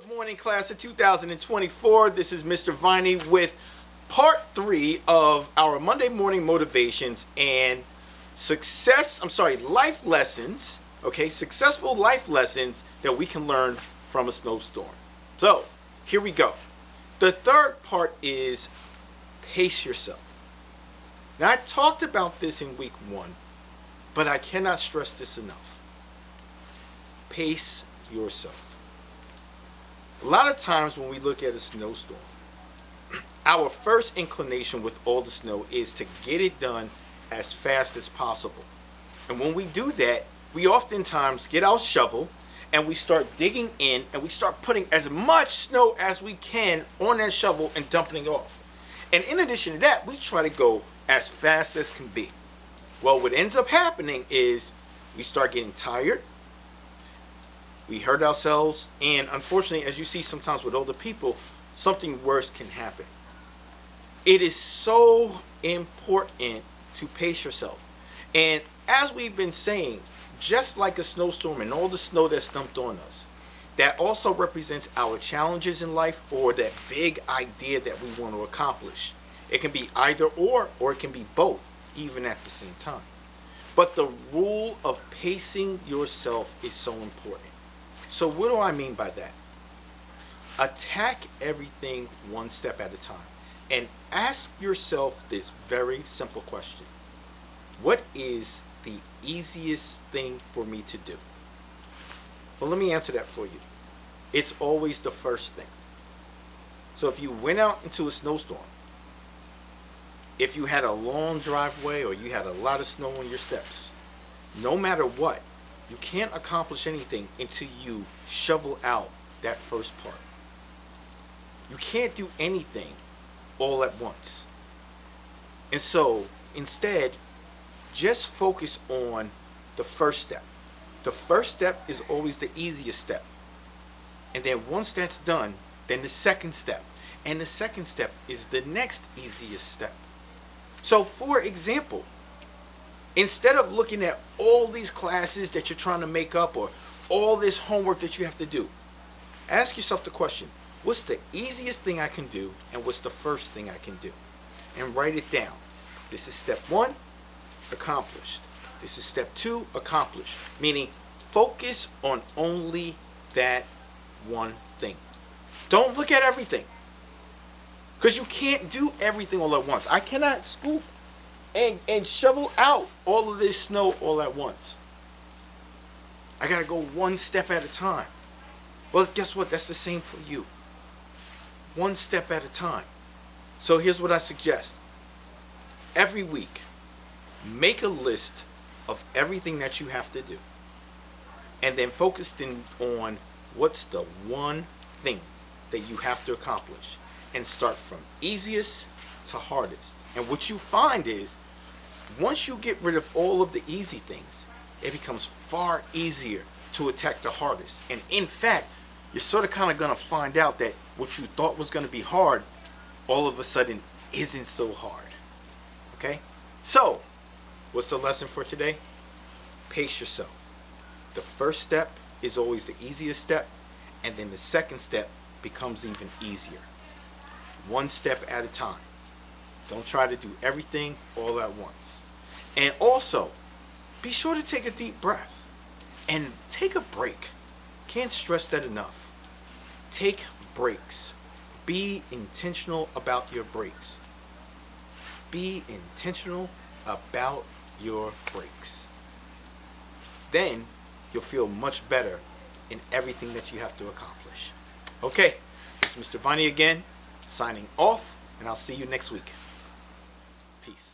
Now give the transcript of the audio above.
Good morning, class of 2024. This is Mr. Viney with part 3 of our Monday morning motivations and life lessons, okay, successful life lessons that we can learn from a snowstorm. So, here we go. The third part is pace yourself. Now, I talked about this in week 1, but I cannot stress this enough. Pace yourself. A lot of times when we look at a snowstorm, our first inclination with all the snow is to get it done as fast as possible. And when we do that, we oftentimes get our shovel and we start digging in and we start putting as much snow as we can on that shovel and dumping it off. And in addition to that, we try to go as fast as can be. Well, what ends up happening is we start getting tired. We hurt ourselves, and unfortunately, as you see sometimes with older people, something worse can happen. It is so important to pace yourself. And as we've been saying, just like a snowstorm and all the snow that's dumped on us, that also represents our challenges in life or that big idea that we want to accomplish. It can be either or it can be both, even at the same time. But the rule of pacing yourself is so important. So what do I mean by that? Attack everything one step at a time and ask yourself this very simple question. What is the easiest thing for me to do? Well, let me answer that for you. It's always the first thing. So if you went out into a snowstorm, if you had a long driveway or you had a lot of snow on your steps, no matter what, you can't accomplish anything until you shovel out that first part. You can't do anything all at once. And so, instead, just focus on the first step. The first step is always the easiest step. And then once that's done, then the second step. And the second step is the next easiest step. So, for example, instead of looking at all these classes that you're trying to make up or all this homework that you have to do, ask yourself the question, what's the easiest thing I can do and what's the first thing I can do? And write it down. This is step 1, accomplished. This is step 2, accomplished. Meaning, focus on only that one thing. Don't look at everything. Because you can't do everything all at once. I cannot scoop and shovel out all of this snow all at once. I gotta go one step at a time. Well, guess what? That's the same for you. One step at a time. So here's what I suggest. Every week, make a list of everything that you have to do. And then focus in on what's the one thing that you have to accomplish. And start from easiest to hardest. And what you find is, once you get rid of all of the easy things, it becomes far easier to attack the hardest. And in fact, you're sort of kind of going to find out that what you thought was going to be hard, all of a sudden isn't so hard. Okay? So, what's the lesson for today? Pace yourself. The first step is always the easiest step, and then the second step becomes even easier. One step at a time. Don't try to do everything all at once. And also, be sure to take a deep breath and take a break. Can't stress that enough. Take breaks. Be intentional about your breaks. Be intentional about your breaks. Then you'll feel much better in everything that you have to accomplish. Okay, this is Mr. Viney again, signing off, and I'll see you next week. Peace.